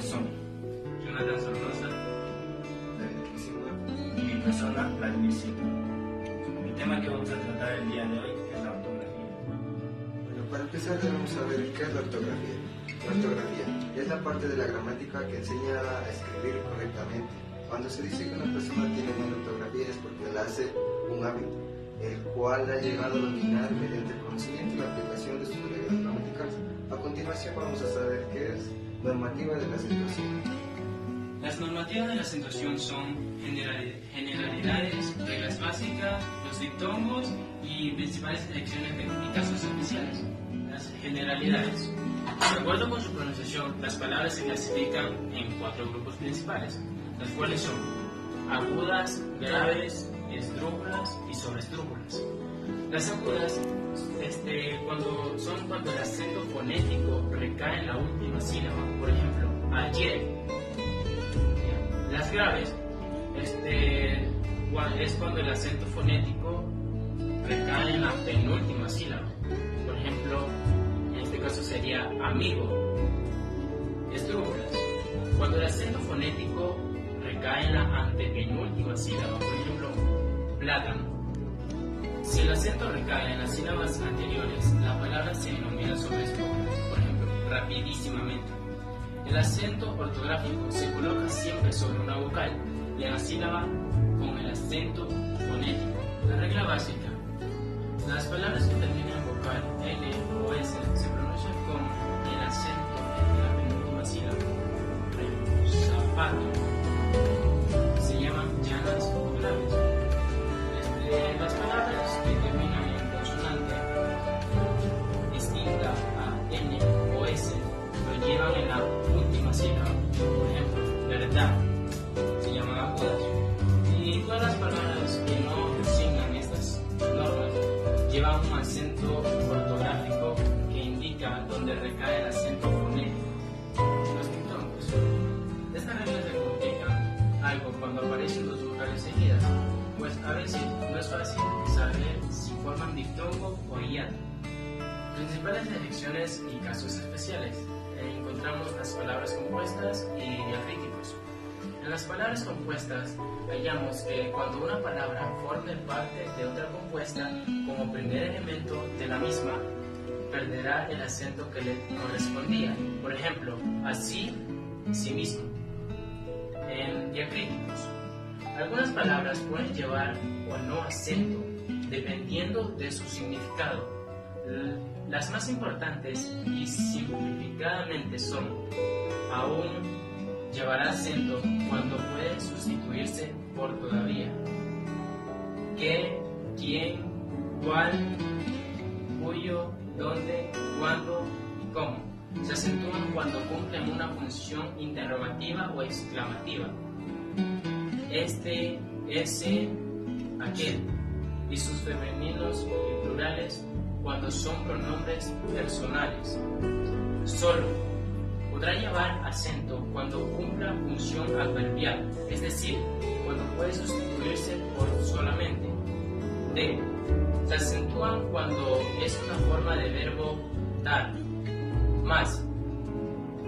son Jonathan Sornosa, y mi persona, Vladimir Silva. El tema que vamos a tratar el día de hoy es la ortografía. Bueno, para empezar debemos saber qué es la ortografía. La ortografía es la parte de la gramática que enseña a escribir correctamente. Cuando se dice que una persona tiene buena ortografía es porque la hace un hábito, el cual ha llegado a dominar mediante el conocimiento y la aplicación de sus reglas gramaticales. A continuación vamos a saber qué es normativa de la acentuación. Las normativas de la acentuación son generalidades, reglas básicas, los diptongos y principales elecciones y casos especiales. Las generalidades. De acuerdo con su pronunciación, las palabras se clasifican en 4 grupos principales, las cuales son agudas, graves, esdrújulas y sobreesdrújulas. Las agudas cuando el acento fonético recae en la última sílaba, por ejemplo, ayer. Las graves es cuando el acento fonético recae en la penúltima sílaba, por ejemplo, en este caso sería amigo. Esdrújulas, cuando el acento fonético recae en la antepenúltima sílaba, por ejemplo, plátano. Si el acento recae en las sílabas anteriores, la palabra se denomina sobreesdrújula, por ejemplo, rapidísimamente. El acento ortográfico se coloca siempre sobre una vocal y en la sílaba con el acento fonético. La regla básica: las palabras que terminan en vocal N o S se pronuncian con el acento en la penúltima sílaba. Por ejemplo, zapato se llaman llanas o graves. Las palabras que terminan en consonante distinta a N o S lo llevan en la última sílaba. Por ejemplo, verdad se llaman agudas. Y todas las palabras que no sigan estas normas llevan un acento ortográfico que indica donde recae el acento fonético. Los diptongos. Estas reglas se complican algo cuando aparecen 2 vocales seguidas, pues a veces no es fácil saber si forman diptongo o hiato. Principales elecciones y casos especiales. Encontramos las palabras compuestas y diacríticos. En las palabras compuestas hallamos que cuando una palabra forme parte de otra compuesta como primer elemento de la misma, perderá el acento que le correspondía. Por ejemplo, así, sí mismo. En diacríticos, algunas palabras pueden llevar o no acento, dependiendo de su significado. Las más importantes y simplificadamente son: aún llevará acento cuando puede sustituirse por todavía. ¿Qué? ¿Quién? ¿Cuál? ¿Cuyo? ¿Dónde? ¿Cuándo? ¿Y cómo? Se acentúan cuando cumplen una función interrogativa o exclamativa. Este, ese, aquel, y sus femeninos y plurales cuando son pronombres personales. Solo podrá llevar acento cuando cumpla función adverbial, es decir, cuando puede sustituirse por solamente. De, se acentúan cuando es una forma de verbo dar. Más,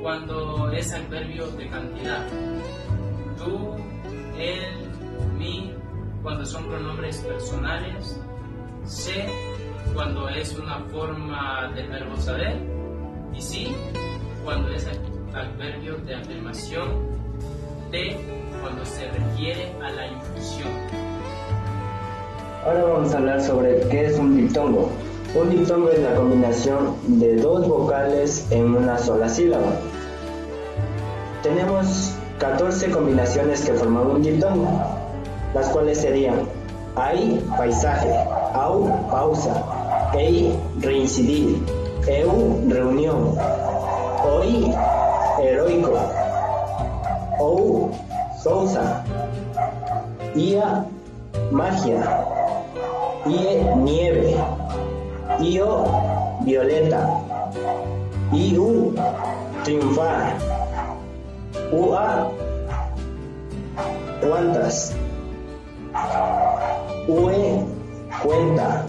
cuando es adverbio de cantidad. Tú, él, mi, cuando son pronombres personales. Sé, cuando es una forma del verbo saber. Y sí, cuando es adverbio de afirmación. De, cuando se refiere a la infusión. Ahora vamos a hablar sobre qué es un diptongo. Un diptongo es la combinación de 2 vocales en una sola sílaba. Tenemos 14 combinaciones que forman un diptongo, las cuales serían: ay, paisaje; au, pausa; ei, reincidir; eu, reunión; oi, heroico; ou, sousa; ia, magia; ie, nieve; io, violeta; iu, triunfar; ua, cuantas; ue, cuenta;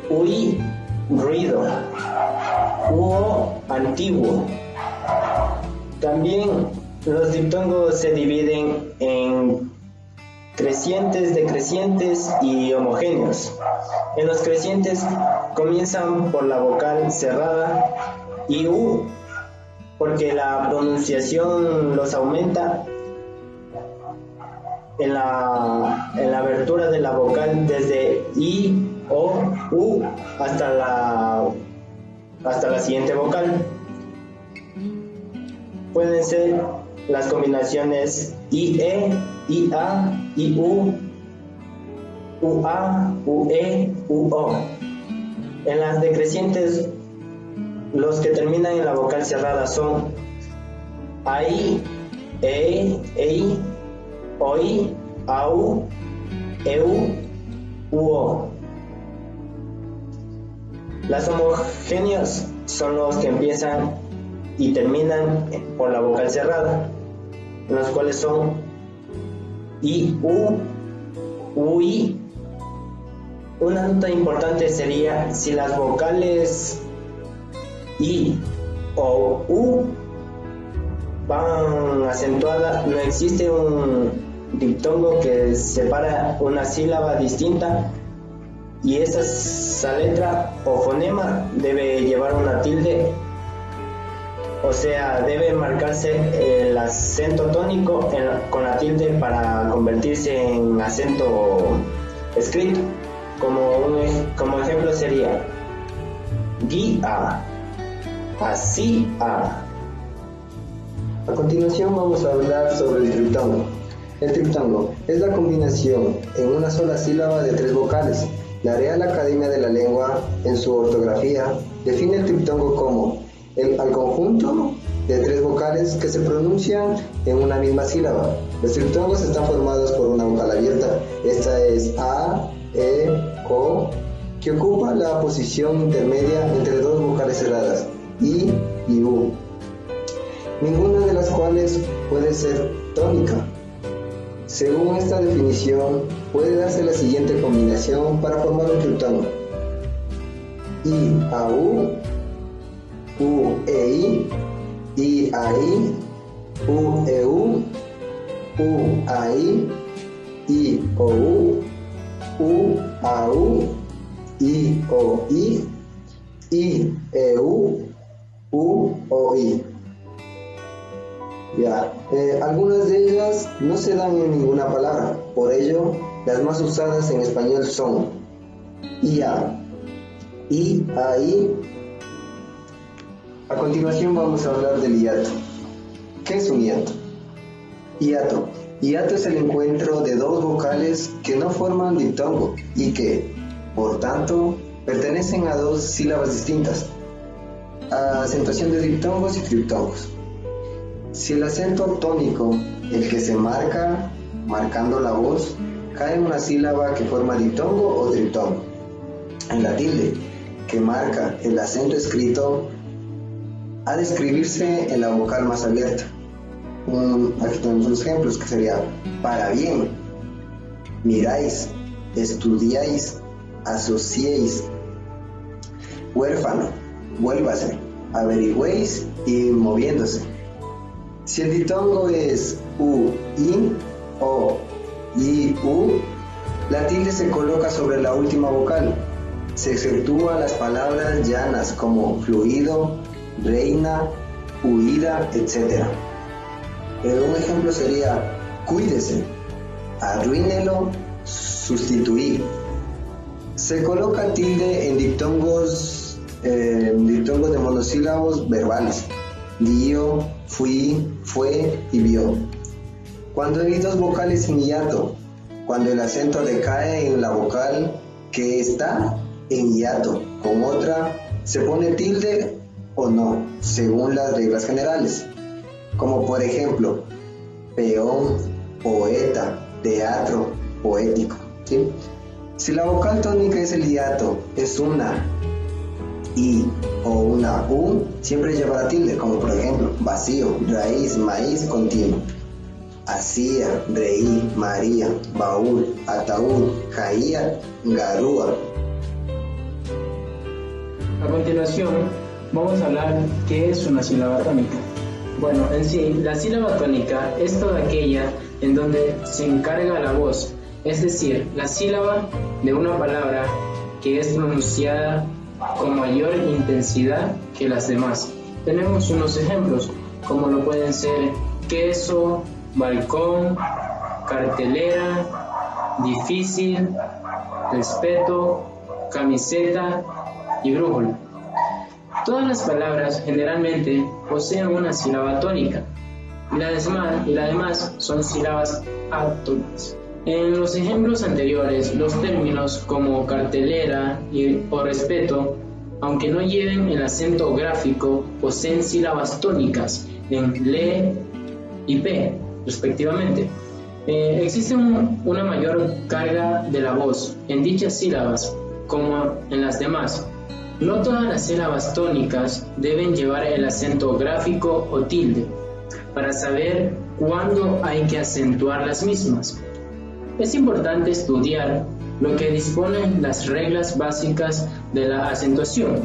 ui, ruido; uo, antiguo; También los diptongos se dividen en crecientes, decrecientes y homogéneos. En los crecientes comienzan por la vocal cerrada y U, porque la pronunciación los aumenta en la abertura de la vocal desde I, O, U hasta la siguiente vocal. Pueden ser las combinaciones IE, IA, IU, UA, UE, UO. En las decrecientes, los que terminan en la vocal cerrada son AI, EI, OI, AU, EU, UO. Las homogéneas son los que empiezan y terminan por la vocal cerrada, los cuales son IU, UI. Una nota importante sería si las vocales I o U van acentuadas, no existe un diptongo que separa una sílaba distinta y esa letra o fonema debe llevar una tilde, o sea, debe marcarse el acento tónico con la tilde para convertirse en acento escrito. Como ejemplo sería guía, así a. A continuación vamos a hablar sobre el triptongo. El triptongo es la combinación en una sola sílaba de 3 vocales. La Real Academia de la Lengua, en su ortografía, define el triptongo como al conjunto de 3 vocales que se pronuncian en una misma sílaba. Los triptongos están formados por una vocal abierta. Esta es A, E, O, que ocupa la posición intermedia entre 2 vocales cerradas, I y U, ninguna de las cuales puede ser tónica. Según esta definición, puede darse la siguiente combinación para formar un triptongo: I a U, U e I a I, U e U a I o U a U, I o I e U o I. Algunas de ellas no se dan en ninguna palabra, por ello las más usadas en español son IA, I a I. A continuación vamos a hablar del hiato. ¿Qué es un hiato? Hiato. Hiato es el encuentro de 2 vocales que no forman diptongo y que, por tanto, pertenecen a 2 sílabas distintas. Acentuación de diptongos y triptongos. Si el acento tónico, el que se marca marcando la voz, cae en una sílaba que forma diptongo o triptongo, en la tilde, que marca el acento escrito, ha de escribirse en la vocal más abierta. Aquí tenemos unos ejemplos que sería para bien, miráis, estudiáis, asociéis, huérfano, vuélvase, averigüéis y moviéndose. Si el diptongo es U, I o I, U, la tilde se coloca sobre la última vocal. Se exceptúa las palabras llanas como fluido, reina, huida, etc. Un ejemplo sería cuídese, arruínelo, sustituir. Se coloca tilde en diptongos de monosílabos verbales: dio, fui, fue y vio. Cuando hay 2 vocales sin hiato, cuando el acento recae en la vocal que está en hiato con otra, se pone tilde o no, según las reglas generales, como por ejemplo peón, poeta, teatro, poético, ¿sí? Si la vocal tónica es el hiato, es una I o una U, siempre llevará tilde, como por ejemplo vacío, raíz, maíz, continuo. Hacía, reí, María, baúl, ataúd, jaía, garúa. A continuación, vamos a hablar qué es una sílaba tónica. Bueno, en sí, la sílaba tónica es toda aquella en donde se encarga la voz, es decir, la sílaba de una palabra que es pronunciada con mayor intensidad que las demás. Tenemos unos ejemplos, como lo pueden ser queso, balcón, cartelera, difícil, respeto, camiseta y brújula. Todas las palabras generalmente poseen una sílaba tónica y las demás son sílabas átonas. En los ejemplos anteriores, los términos como cartelera o respeto, aunque no lleven el acento gráfico, poseen sílabas tónicas en le y p, respectivamente. Existe una mayor carga de la voz en dichas sílabas como en las demás. No todas las sílabas tónicas deben llevar el acento gráfico o tilde para saber cuándo hay que acentuar las mismas. Es importante estudiar lo que disponen las reglas básicas de la acentuación.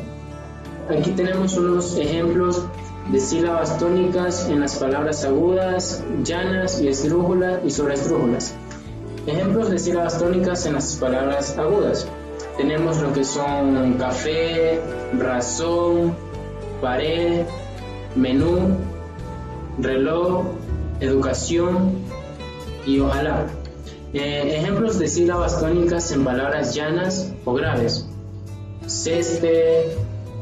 Aquí tenemos unos ejemplos de sílabas tónicas en las palabras agudas, llanas y sobreesdrújulas. Ejemplos de sílabas tónicas en las palabras agudas. Tenemos lo que son café, razón, pared, menú, reloj, educación y ojalá. Ejemplos de sílabas tónicas en palabras llanas o graves: césped,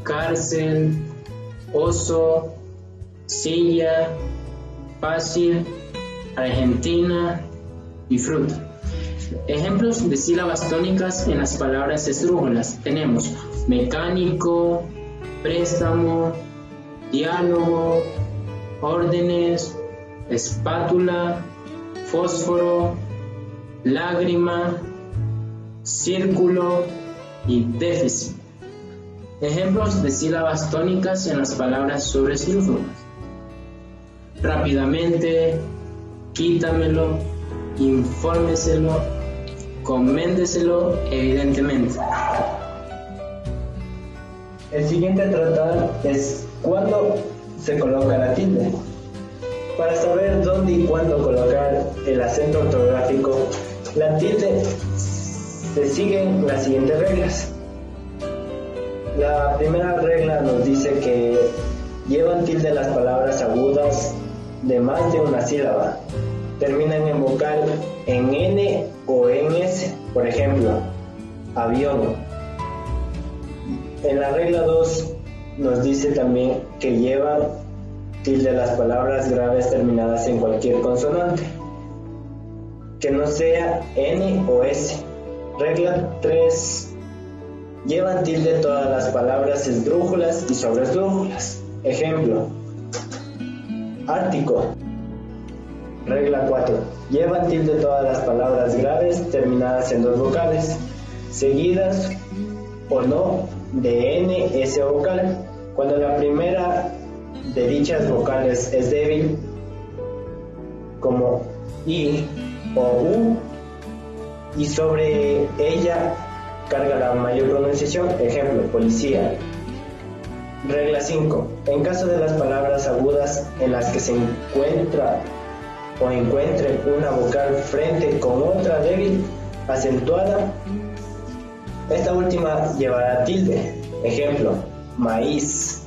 cárcel, oso, silla, fácil, Argentina y fruta. Ejemplos de sílabas tónicas en las palabras esdrújulas tenemos mecánico, préstamo, diálogo, órdenes, espátula, fósforo, lágrima, círculo y déficit. Ejemplos de sílabas tónicas en las palabras sobreesdrújulas: rápidamente, quítamelo, infórmeselo, coménteselo, evidentemente. El siguiente a tratar es cuándo se coloca la tilde. Para saber dónde y cuándo colocar el acento ortográfico, la tilde se siguen las siguientes reglas. La primera regla nos dice que llevan tilde las palabras agudas de más de una sílaba. Terminan en vocal en N o en S, por ejemplo, avión. En la regla 2 nos dice también que llevan tilde las palabras graves terminadas en cualquier consonante, que no sea N o S. Regla 3. Llevan tilde todas las palabras esdrújulas y sobreesdrújulas. Ejemplo: Ártico. Regla 4. Llevan tilde todas las palabras graves terminadas en dos vocales, seguidas o no de N, S o vocal, cuando la primera de dichas vocales es débil, como I o U, y sobre ella carga la mayor pronunciación. Ejemplo: policía. Regla 5. En caso de las palabras agudas en las que se encuentre una vocal frente con otra débil acentuada, esta última llevará tilde. Ejemplo: maíz.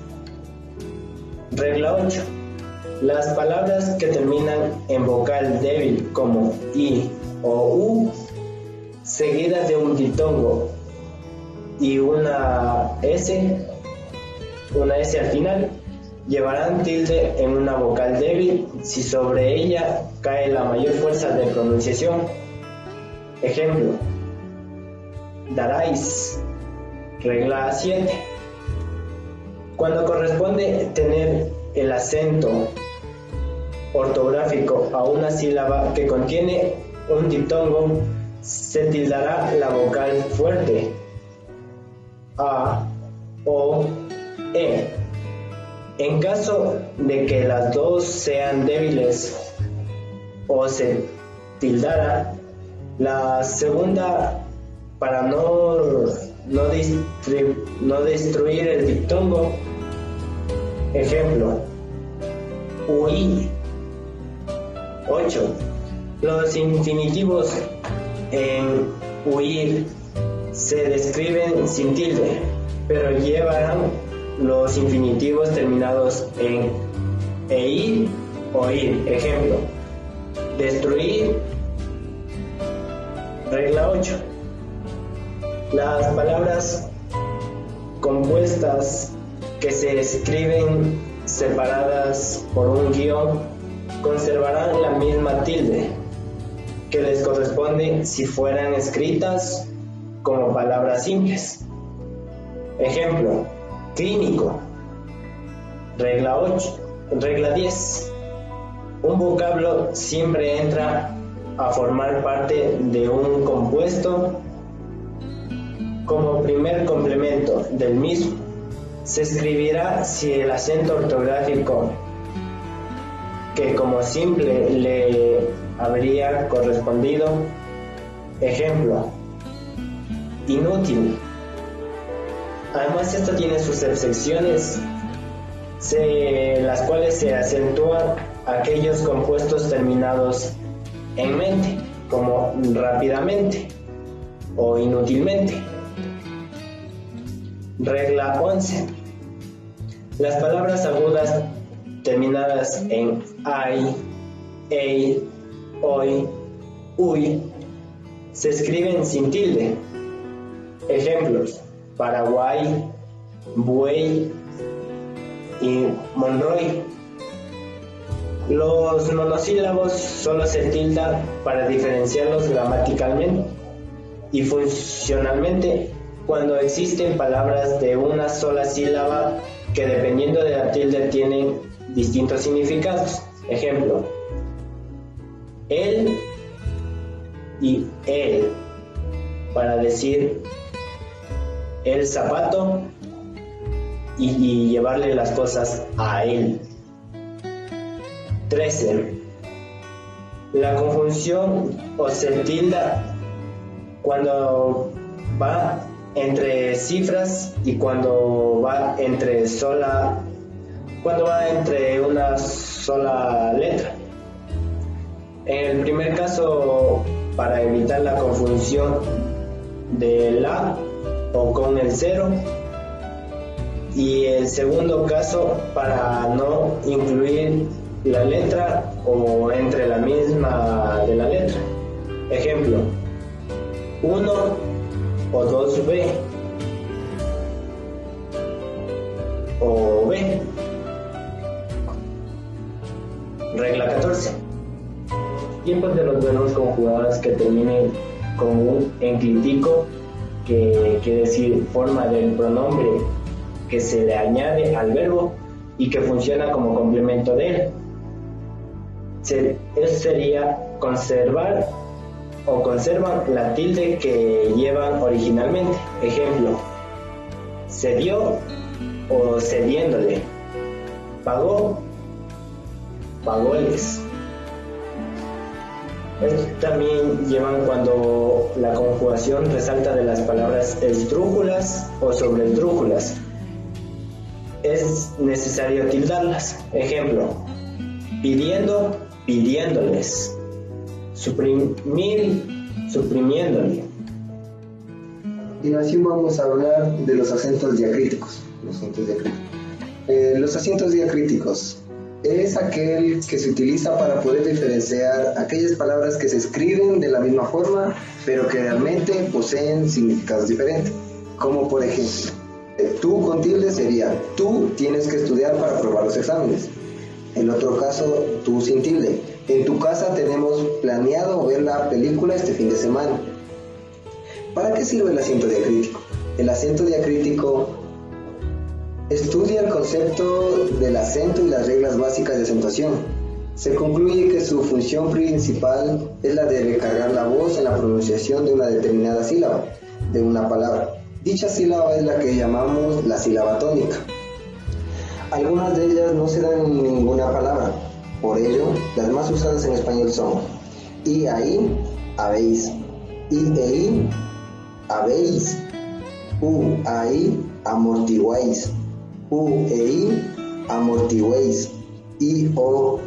Regla 8. Las palabras que terminan en vocal débil como I o U, seguidas de un diptongo y una S al final, llevarán tilde en una vocal débil si sobre ella cae la mayor fuerza de pronunciación. Ejemplo: daráis. Regla 7. Cuando corresponde tener el acento ortográfico a una sílaba que contiene un diptongo, se tildará la vocal fuerte A, O, E. En caso de que las dos sean débiles o se tildara, la segunda, para no destruir el diptongo. Ejemplo: huí. 8. Los infinitivos en huir se describen sin tilde, pero llevan los infinitivos terminados en eir o ir. Ejemplo: destruir. Regla 8. Las palabras compuestas que se escriben separadas por un guión conservarán la misma tilde que les corresponde si fueran escritas como palabras simples. Ejemplo: clínico. Regla 10. Un vocablo siempre entra a formar parte de un compuesto como primer complemento del mismo. Se escribirá si el acento ortográfico que como simple le habría correspondido. Ejemplo: inútil. Además, esto tiene sus excepciones, las cuales se acentúan aquellos compuestos terminados en mente, como rápidamente o inútilmente. Regla 11. Las palabras agudas terminadas en ay, ei, oi, uy se escriben sin tilde. Ejemplos: Paraguay, buey y Monroy. Los monosílabos solo se tildan para diferenciarlos gramaticalmente y funcionalmente cuando existen palabras de una sola sílaba que dependiendo de la tilde tienen distintos significados. Ejemplo: él y él, para decir el zapato y llevarle las cosas a él. 13. La conjunción o se tilda cuando va entre cifras y cuando va entre una sola letra. En el primer caso, para evitar la confusión de la o con el cero, y el segundo caso para no incluir la letra o entre la misma de la letra. Ejemplo: 1 o 2B o B. Regla 14. Tiempos de los verbos conjugados que terminen con un enclítico, que quiere decir forma del pronombre que se le añade al verbo y que funciona como complemento de él. Eso sería conservar o conservan la tilde que llevan originalmente. Ejemplo: cedió o cediéndole, pagó, pagóles. Esto también llevan cuando la conjugación resalta de las palabras esdrújulas o sobresdrújulas. Es necesario tildarlas. Ejemplo: pidiendo, pidiéndoles, suprimir, suprimiéndole. A continuación vamos a hablar de los acentos diacríticos. Los acentos diacríticos es aquel que se utiliza para poder diferenciar aquellas palabras que se escriben de la misma forma, pero que realmente poseen significados diferentes. Como por ejemplo, tú con tilde sería: tú tienes que estudiar para aprobar los exámenes. En otro caso, tú sin tilde: en tu casa tenemos planeado ver la película este fin de semana. ¿Para qué sirve el acento diacrítico? El acento diacrítico estudia el concepto del acento y las reglas básicas de acentuación. Se concluye que su función principal es la de recargar la voz en la pronunciación de una determinada sílaba de una palabra. Dicha sílaba es la que llamamos la sílaba tónica. Algunas de ellas no se dan en ninguna palabra, por ello las más usadas en español son y, ahí, habéis, y, ei, habéis, ahí, amortiguáis, ei, amortiguéis, dioico.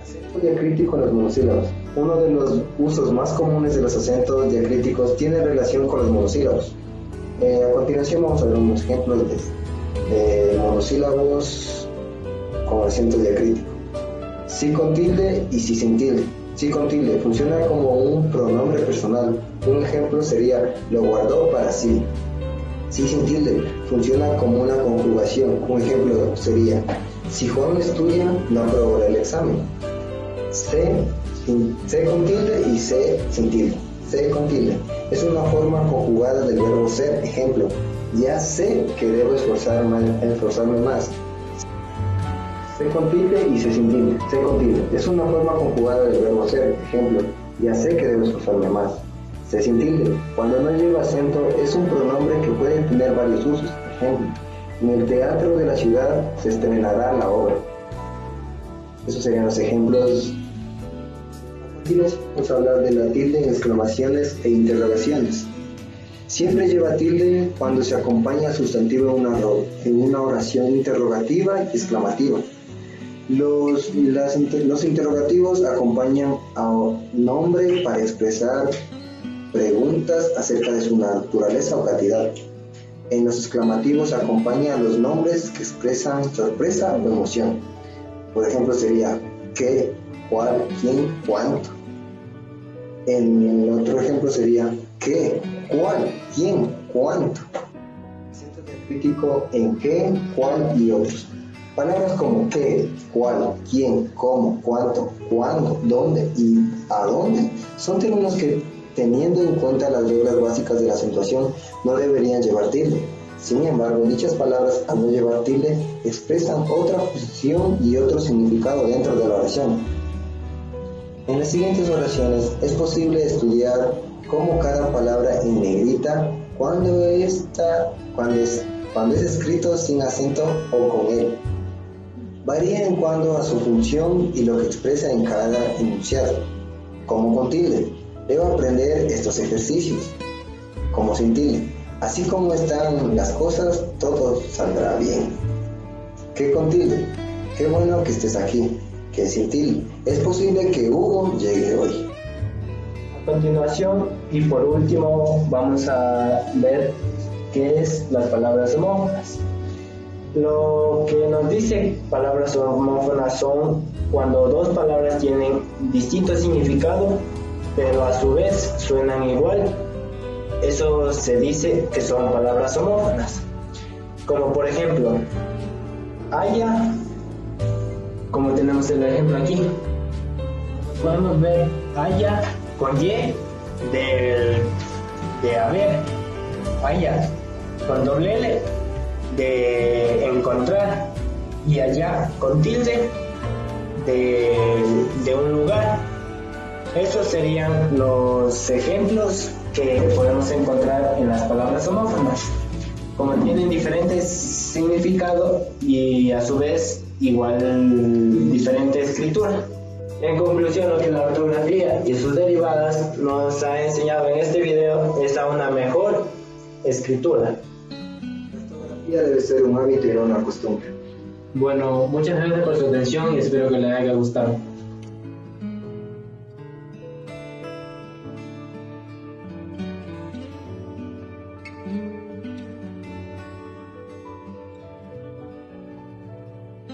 Acento diacrítico en los monosílabos. Uno de los usos más comunes de los acentos diacríticos tiene relación con los monosílabos. A continuación vamos a ver unos ejemplos de monosílabos con acento diacrítico. Sí con tilde y sí sin tilde. Sí con tilde funciona como un pronombre personal. Un ejemplo sería lo guardó para sí. Sí sin tilde funciona como una conjugación. Un ejemplo sería si Juan estudia no aprobará el examen. C con tilde y C sin tilde. C con tilde es una forma conjugada del verbo ser. Ejemplo, ya sé que debo esforzarme más. C con tilde y C sin tilde. C con tilde es una forma conjugada del verbo ser. Ejemplo, ya sé que debo esforzarme más. C sin tilde, cuando no lleva acento, es un pronombre que puede tener varios usos. Ejemplo, en el teatro de la ciudad se estrenará la obra. Esos serían los ejemplos. Vamos a hablar de la tilde en exclamaciones e interrogaciones. Siempre lleva tilde cuando se acompaña al sustantivo en una oración interrogativa y exclamativa. Los interrogativos acompañan a un nombre para expresar preguntas acerca de su naturaleza o cantidad. En los exclamativos acompaña a los nombres que expresan sorpresa o emoción. Por ejemplo sería ¿qué?, ¿cuál?, ¿quién?, ¿cuánto? En el otro ejemplo sería ¿qué?, ¿cuál?, ¿quién?, ¿cuánto? Acento diacrítico en qué, cuál y otros. Palabras como qué, cuál, quién, cómo, cuánto, cuándo, dónde y a dónde son términos que, teniendo en cuenta las reglas básicas de la acentuación, no deberían llevar tilde. Sin embargo, dichas palabras, al no llevar tilde, expresan otra posición y otro significado dentro de la oración. En las siguientes oraciones es posible estudiar cómo cada palabra en negrita, cuando es escrito sin acento o con él, varía en cuanto a su función y lo que expresa en cada enunciado. Como con tilde, debo aprender estos ejercicios. Como sin tilde, así como están las cosas, todo saldrá bien. ¿Qué con tilde? Qué bueno que estés aquí. ¿Qué sin tilde? Es posible que Hugo llegue hoy. A continuación y por último vamos a ver qué es las palabras homófonas. Lo que nos dice palabras homófonas son cuando dos palabras tienen distinto significado, pero a su vez suenan igual. Eso se dice que son palabras homófonas. Como por ejemplo, haya, como tenemos el ejemplo aquí. Podemos ver haya con y de haber, haya con doble L de encontrar y allá con tilde de un lugar. Esos serían los ejemplos que podemos encontrar en las palabras homófonas. Como tienen diferentes significados y a su vez igual diferente escritura. En conclusión, lo que la ortografía y sus derivadas nos ha enseñado en este video es a una mejor escritura. La ortografía debe ser un hábito y no una costumbre. Bueno, muchas gracias por su atención y espero que les haya gustado.